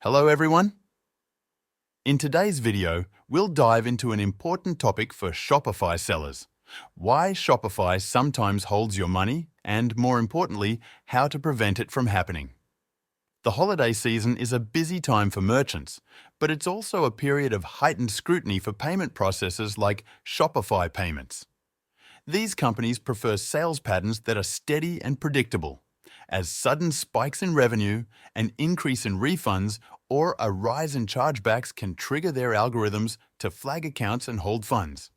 Hello everyone! In today's video, we'll dive into an important topic for Shopify sellers. Why Shopify sometimes holds your money and, more importantly, how to prevent it from happening. The holiday season is a busy time for merchants, but it's also a period of heightened scrutiny for payment processors like Shopify payments. These companies prefer sales patterns that are steady and predictable, as sudden spikes in revenue, an increase in refunds, or a rise in chargebacks can trigger their algorithms to flag accounts and hold funds.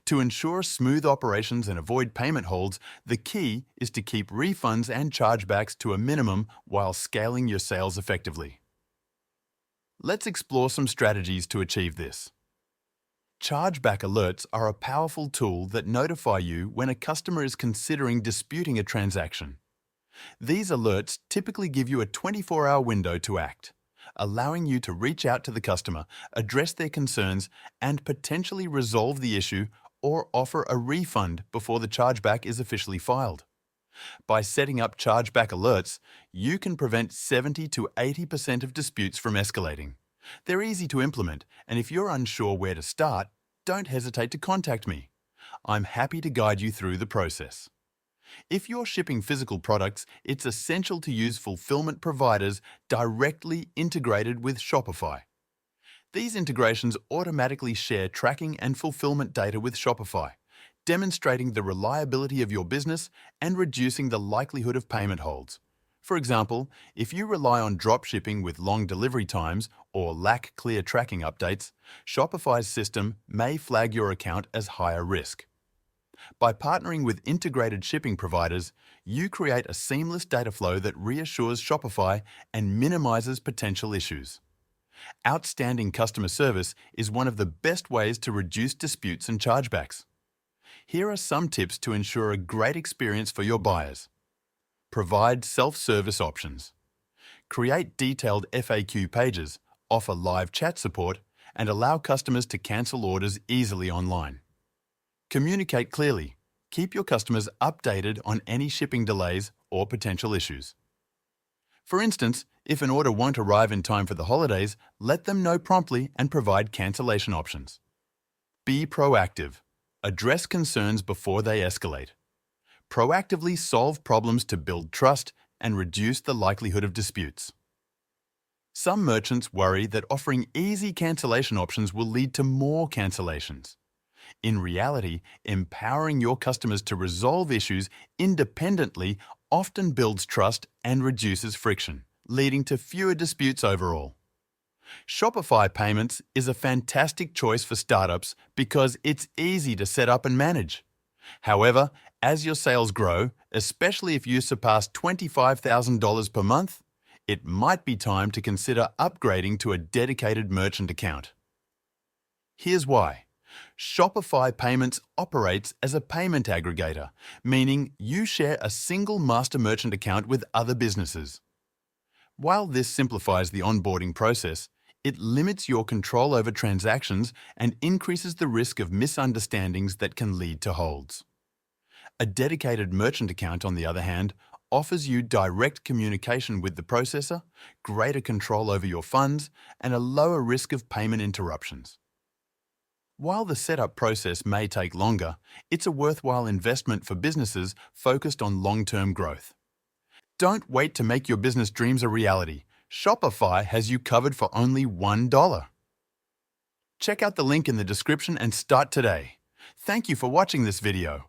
To ensure smooth operations and avoid payment holds, the key is to keep refunds and chargebacks to a minimum while scaling your sales effectively. Let's explore some strategies to achieve this. Chargeback alerts are a powerful tool that notify you when a customer is considering disputing a transaction. These alerts typically give you a 24-hour window to act, allowing you to reach out to the customer, address their concerns, and potentially resolve the issue or offer a refund before the chargeback is officially filed. By setting up chargeback alerts, you can prevent 70 to 80% of disputes from escalating. They're easy to implement, and if you're unsure where to start, don't hesitate to contact me. I'm happy to guide you through the process. If you're shipping physical products, it's essential to use fulfillment providers directly integrated with Shopify. These integrations automatically share tracking and fulfillment data with Shopify, demonstrating the reliability of your business and reducing the likelihood of payment holds. For example, if you rely on dropshipping with long delivery times or lack clear tracking updates, Shopify's system may flag your account as higher risk. By partnering with integrated shipping providers, you create a seamless data flow that reassures Shopify and minimizes potential issues. Outstanding customer service is one of the best ways to reduce disputes and chargebacks. Here are some tips to ensure a great experience for your buyers. Provide self-service options. Create detailed FAQ pages, offer live chat support, and allow customers to cancel orders easily online. Communicate clearly. Keep your customers updated on any shipping delays or potential issues. For instance, if an order won't arrive in time for the holidays, let them know promptly and provide cancellation options. Be proactive. Address concerns before they escalate. Proactively solve problems to build trust and reduce the likelihood of disputes. Some merchants worry that offering easy cancellation options will lead to more cancellations. In reality, empowering your customers to resolve issues independently often builds trust and reduces friction, leading to fewer disputes overall. Shopify Payments is a fantastic choice for startups because it's easy to set up and manage. However, as your sales grow, especially if you surpass $25,000 per month, it might be time to consider upgrading to a dedicated merchant account. Here's why. Shopify Payments operates as a payment aggregator, meaning you share a single master merchant account with other businesses. While this simplifies the onboarding process, it limits your control over transactions and increases the risk of misunderstandings that can lead to holds. A dedicated merchant account, on the other hand, offers you direct communication with the processor, greater control over your funds, and a lower risk of payment interruptions. While the setup process may take longer, it's a worthwhile investment for businesses focused on long-term growth. Don't wait to make your business dreams a reality. Shopify has you covered for only $1. Check out the link in the description and start today. Thank you for watching this video.